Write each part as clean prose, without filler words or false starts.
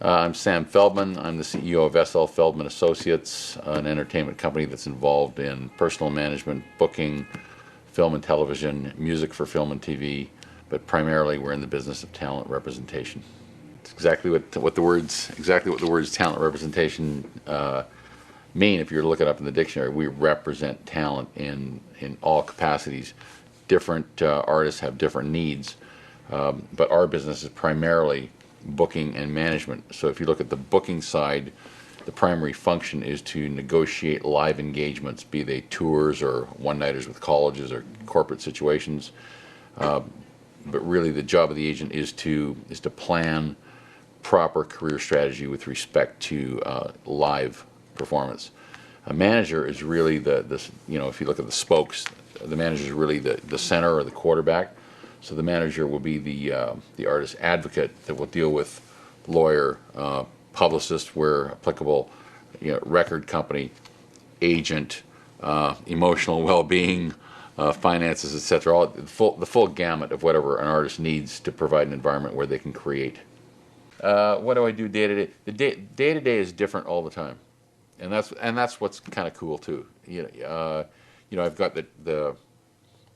I'm Sam Feldman. I'm the CEO of SL Feldman Associates, an entertainment company that's involved in personal management, booking, film and television, music for film and TV, but primarily we're in the business of talent representation. It's exactly what the words talent representation mean. If you were to look it up in the dictionary, we represent talent in all capacities. Different artists have different needs, but our business is primarily booking and management. So if you look at the booking side, the primary function is to negotiate live engagements, be they tours or one-nighters with colleges or corporate situations. But really the job of the agent is to plan proper career strategy with respect to live performance. A manager is really if you look at the spokes, the manager is really the center or the quarterback. So the manager will be the artist advocate that will deal with lawyer, publicist where applicable, record company, agent, emotional well-being, finances, etc. All the full gamut of whatever an artist needs to provide an environment where they can create. What do I do day to day? The day to day is different all the time, and that's what's kind of cool too. I've got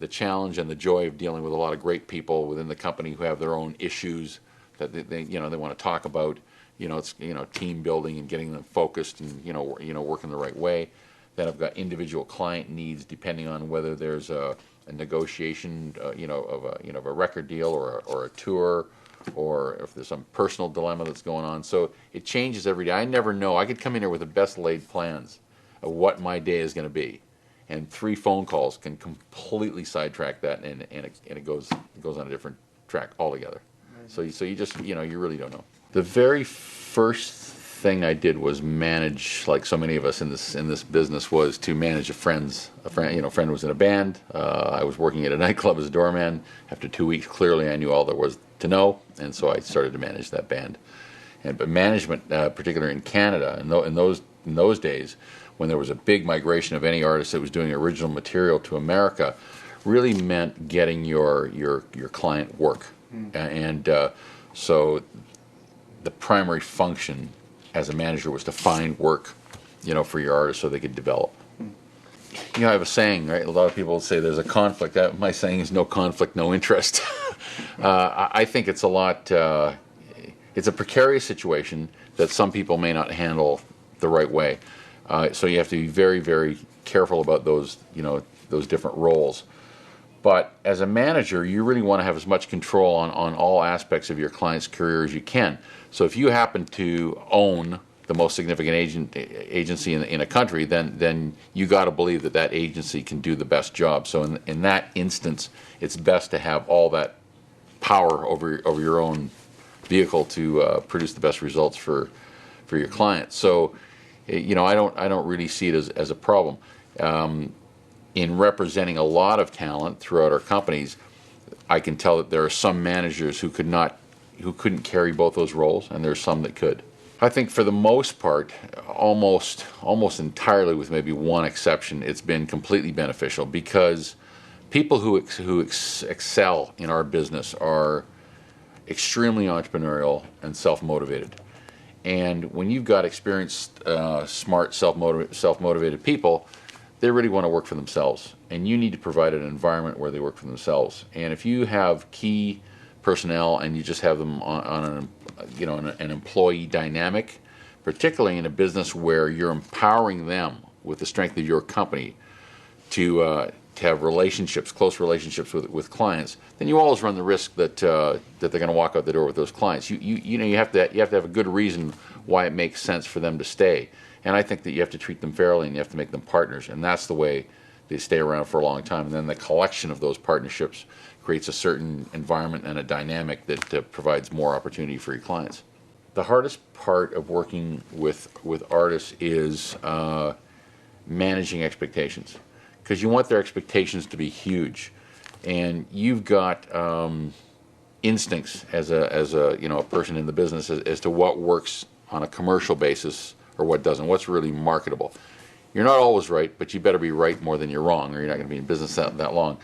the challenge and the joy of dealing with a lot of great people within the company who have their own issues that they want to talk about. It's team building and getting them focused and working the right way. Then I've got individual client needs depending on whether there's a negotiation of a record deal or a tour, or if there's some personal dilemma that's going on. So it changes every day. I never know. I could come in here with the best laid plans of what my day is going to be, and 3 phone calls can completely sidetrack that, and it goes on a different track altogether. So you just you really don't know. The very first thing I did was manage, like so many of us in this business, was to manage a friend was in a band. I was working at a nightclub as a doorman. After 2 weeks, clearly I knew all there was to know, and so I started to manage that band. But management, particularly in Canada, in those days, when there was a big migration of any artist that was doing original material to America, really meant getting your client work. And so the primary function as a manager was to find work, for your artists so they could develop. I have a saying, right? A lot of people say there's a conflict. My saying is no conflict, no interest. I think it's it's a precarious situation that some people may not handle the right way. So you have to be very, very careful about those different roles. But as a manager, you really want to have as much control on all aspects of your client's career as you can. So if you happen to own the most significant agency in a country, then you got to believe that agency can do the best job. So in that instance, it's best to have all that power over your own vehicle to produce the best results for your client. So I don't really see it as a problem. In representing a lot of talent throughout our companies, I can tell that there are some managers who couldn't carry both those roles, and there's some that could. I think for the most part, almost entirely, with maybe one exception, it's been completely beneficial, because people who excel in our business are extremely entrepreneurial and self-motivated. And when you've got experienced, smart, self-motivated people, they really want to work for themselves, and you need to provide an environment where they work for themselves. And if you have key personnel and you just have them on an employee dynamic, particularly in a business where you're empowering them with the strength of your company to have close relationships with clients, then you always run the risk that they're going to walk out the door with those clients. You have to have a good reason why it makes sense for them to stay. And I think that you have to treat them fairly, and you have to make them partners, and that's the way they stay around for a long time. And then the collection of those partnerships creates a certain environment and a dynamic that provides more opportunity for your clients. The hardest part of working with artists is managing expectations, because you want their expectations to be huge, and you've got instincts as a person in the business as to what works on a commercial basis or what doesn't, what's really marketable. You're not always right, but you better be right more than you're wrong, or you're not going to be in business that long.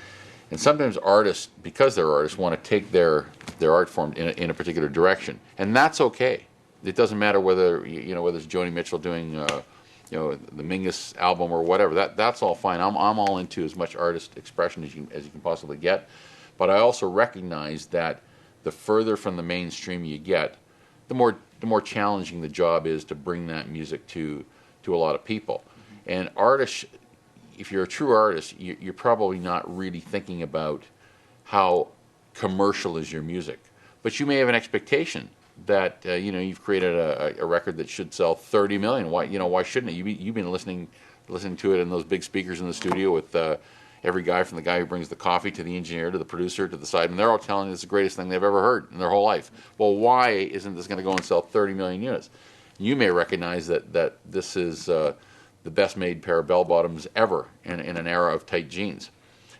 And sometimes artists, because they're artists, want to take their art form in a particular direction, and that's okay. It doesn't matter whether whether it's Joni Mitchell doing the Mingus album or whatever. That's all fine. I'm all into as much artist expression as you can possibly get, but I also recognize that the further from the mainstream you get, the more challenging the job is to bring that music to a lot of people. And artists, if you're a true artist, you're probably not really thinking about how commercial is your music, but you may have an expectation that you've created a record that should sell 30 million. Why shouldn't it? You've been listening to it in those big speakers in the studio with every guy, from the guy who brings the coffee to the engineer to the producer to the side, and they're all telling you it's the greatest thing they've ever heard in their whole life. Well, why isn't this going to go and sell 30 million units? You may recognize that this is the best made pair of bell bottoms ever in an era of tight jeans.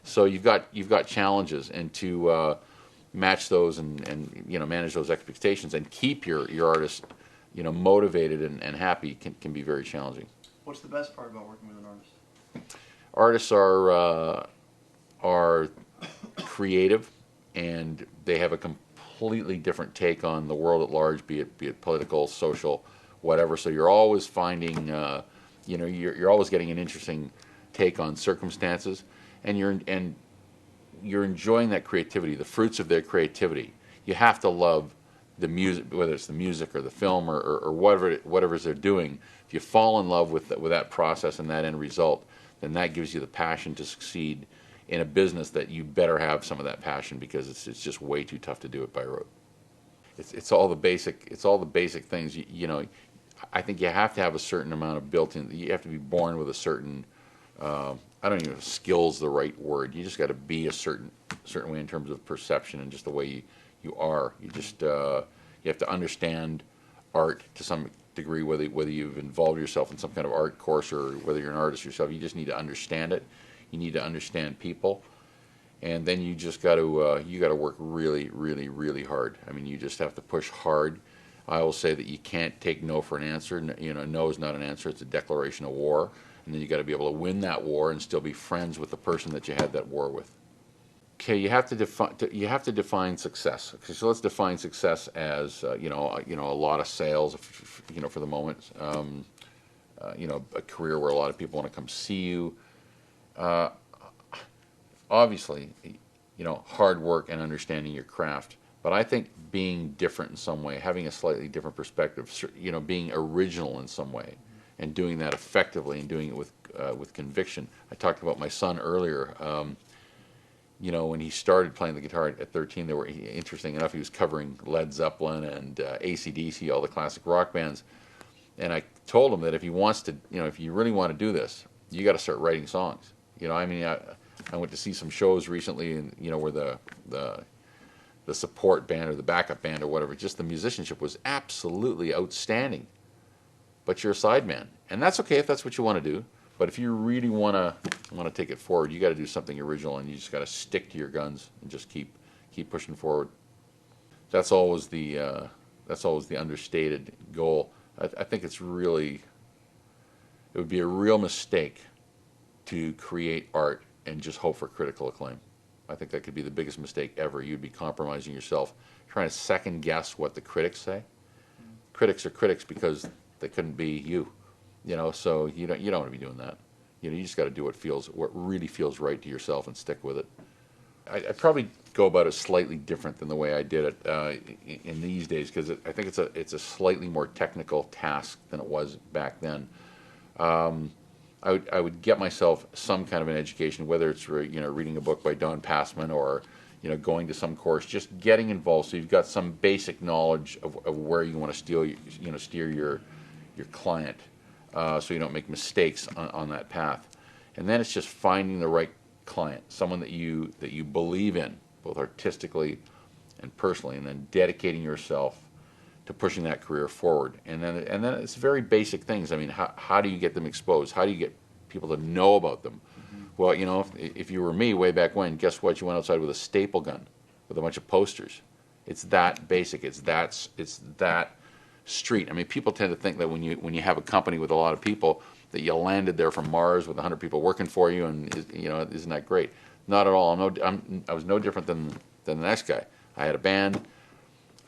So you've got challenges, and to match those and manage those expectations and keep your artist motivated and happy can be very challenging. What's the best part about working with an artist? Artists are creative, and they have a completely different take on the world at large, be it political, social, whatever. So you're always finding you're always getting an interesting take on circumstances, and you're enjoying that creativity, the fruits of their creativity. You have to love the music, whether it's the music or the film or whatever they're doing. If you fall in love with that process and that end result, then that gives you the passion to succeed in a business that you better have some of that passion, because it's just way too tough to do it by rote. It's all the basic things. I think you have to have a certain amount of built-in. You have to be born with a certain. I don't even know if skill's the right word. You just got to be a certain way in terms of perception and just the way you are. You just you have to understand art to some degree, whether you've involved yourself in some kind of art course or whether you're an artist yourself. You just need to understand it. You need to understand people, and then you just got to work really, really, really hard. I mean, you just have to push hard. I will say that you can't take no for an answer. No is not an answer. It's a declaration of war. And then you got to be able to win that war and still be friends with the person that you had that war with. Okay, you have to define success. Okay, so let's define success as a lot of sales, for the moment. A career where a lot of people want to come see you. Obviously, hard work and understanding your craft. But I think being different in some way, having a slightly different perspective, being original in some way, and doing that effectively and doing it with conviction. I talked about my son earlier. When he started playing the guitar at 13, interesting enough, he was covering Led Zeppelin and AC/DC, all the classic rock bands. And I told him that if he wants to, if you really want to do this, you got to start writing songs. I went to see some shows recently, and where the support band or the backup band or whatever, just the musicianship was absolutely outstanding. But you're a sideman, and that's okay if that's what you want to do. But if you really want to take it forward, you got to do something original, and you just got to stick to your guns and just keep pushing forward. That's always the understated goal. I think it would be a real mistake to create art and just hope for critical acclaim. I think that could be the biggest mistake ever. You'd be compromising yourself, trying to second guess what the critics say. Critics are critics because they couldn't be you, So you don't want to be doing that. You just got to do what really feels right to yourself and stick with it. I'd probably go about it slightly different than the way I did it in these days, because I think it's a slightly more technical task than it was back then. I would get myself some kind of an education, whether it's reading a book by Don Passman or going to some course, just getting involved so you've got some basic knowledge of where you want to steer your client, so you don't make mistakes on that path. And then it's just finding the right client, someone that you believe in, both artistically and personally, and then dedicating yourself to pushing that career forward. And then it's very basic things. I mean, how do you get them exposed? How do you get people to know about them? Mm-hmm. Well, if you were me way back when, guess what? You went outside with a staple gun with a bunch of posters. It's that basic. It's that street. I mean, people tend to think that when you have a company with a lot of people, that you landed there from Mars with 100 people working for you, and isn't that great? Not at all. I was no different than the next guy. I had a band.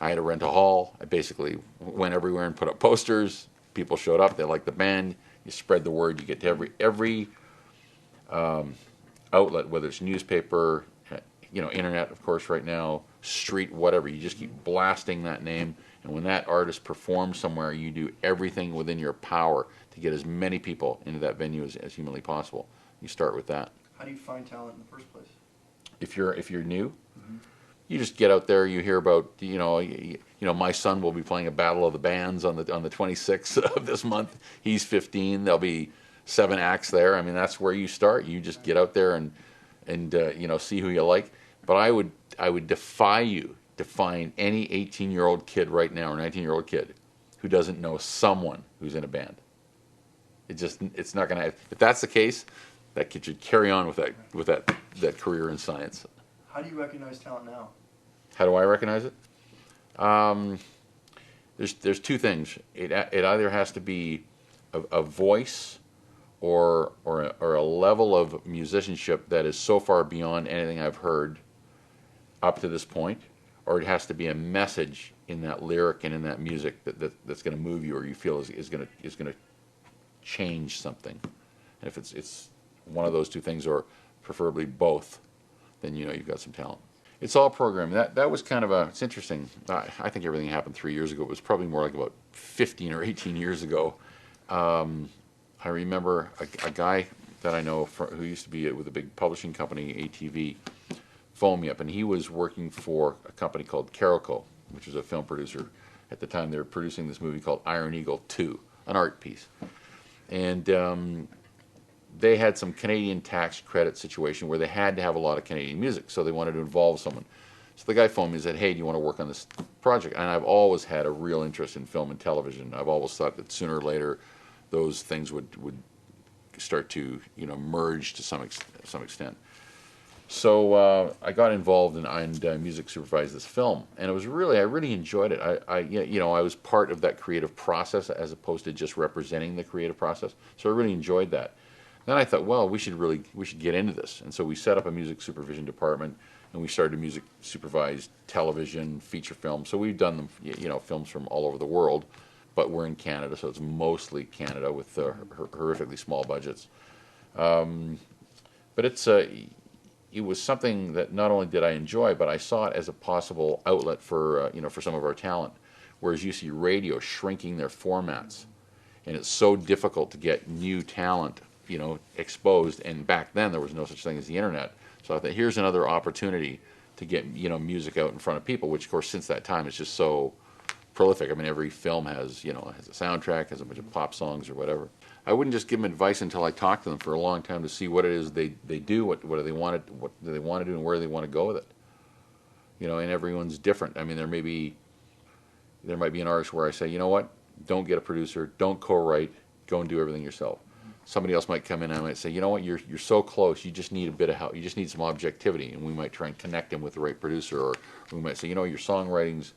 I had to rent a hall. I basically went everywhere and put up posters. People showed up. They liked the band. You spread the word. You get to every outlet, whether it's newspaper, internet, of course, right now, street, whatever. You just keep blasting that name. And when that artist performs somewhere, you do everything within your power to get as many people into that venue as humanly possible. You start with that. How do you find talent in the first place? If you're new, you just get out there. You hear about my son will be playing a battle of the bands on the 26th of this month. He's 15. There'll be 7 acts there. I mean, that's where you start. You just get out there and see who you like. But I would defy you to find any 18-year-old kid right now or 19-year-old kid who doesn't know someone who's in a band. It's not going to. If that's the case, that kid should carry on with that career in science. How do you recognize talent now? How do I recognize it? There's 2 things. It either has to be a voice or a level of musicianship that is so far beyond anything I've heard up to this point, or it has to be a message in that lyric and in that music that's going to move you, or you feel is going to change something. And if it's one of those 2 things, or preferably both, then you've got some talent. It's all programming. That was kind of it's interesting. I think everything happened 3 years ago. It was probably more like about 15 or 18 years ago. I remember a guy that I know who used to be with a big publishing company, ATV, phoned me up, and he was working for a company called Carolco, which was a film producer. At the time, they were producing this movie called Iron Eagle 2, an art piece. And they had some Canadian tax credit situation where they had to have a lot of Canadian music, so they wanted to involve someone. So the guy phoned me and said, hey, do you want to work on this project? And I've always had a real interest in film and television. I've always thought that sooner or later those things would start to merge to some extent. So I got involved and music supervised this film, and I really enjoyed it. I was part of that creative process as opposed to just representing the creative process. So I really enjoyed that. Then I thought, well, we should get into this, and so we set up a music supervision department, and we started to music supervise television, feature films. So we've done them, films from all over the world, but we're in Canada, so it's mostly Canada with horrifically small budgets. But it was something that not only did I enjoy, but I saw it as a possible outlet for for some of our talent. Whereas you see radio shrinking their formats, and it's so difficult to get new talent exposed. And back then there was no such thing as the internet. So I thought, here's another opportunity to get music out in front of people. Which, of course, since that time, it's just so prolific. I mean, every film has has a soundtrack, has a bunch of pop songs or whatever. I wouldn't just give them advice until I talked to them for a long time to see what it is they do, what do they want to do, and where they want to go with it. And everyone's different. I mean, there might be an artist where I say, you know what, don't get a producer, don't co-write, go and do everything yourself. Somebody else might come in and I might say, you know what, you're so close, you just need a bit of help, you just need some objectivity, and we might try and connect him with the right producer, or we might say, your songwriting's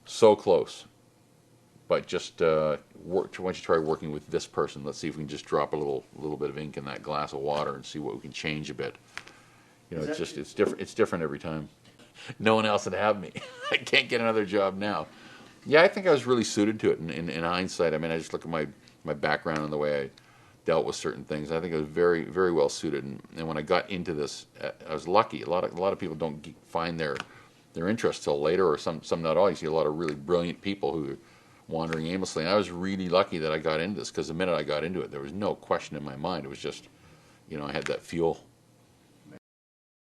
so close, but just why don't you try working with this person? Let's see if we can just drop a little bit of ink in that glass of water and see what we can change a bit. It's different. It's different every time. No one else would have me. I can't get another job now. Yeah, I think I was really suited to it in hindsight. I mean, I just look at my background and the way I dealt with certain things. I think I was very, very well suited. And when I got into this, I was lucky. A lot of people don't find their interest till later, or some not all. You see a lot of really brilliant people who are wandering aimlessly. And I was really lucky that I got into this, because the minute I got into it, there was no question in my mind. It was just, I had that fuel.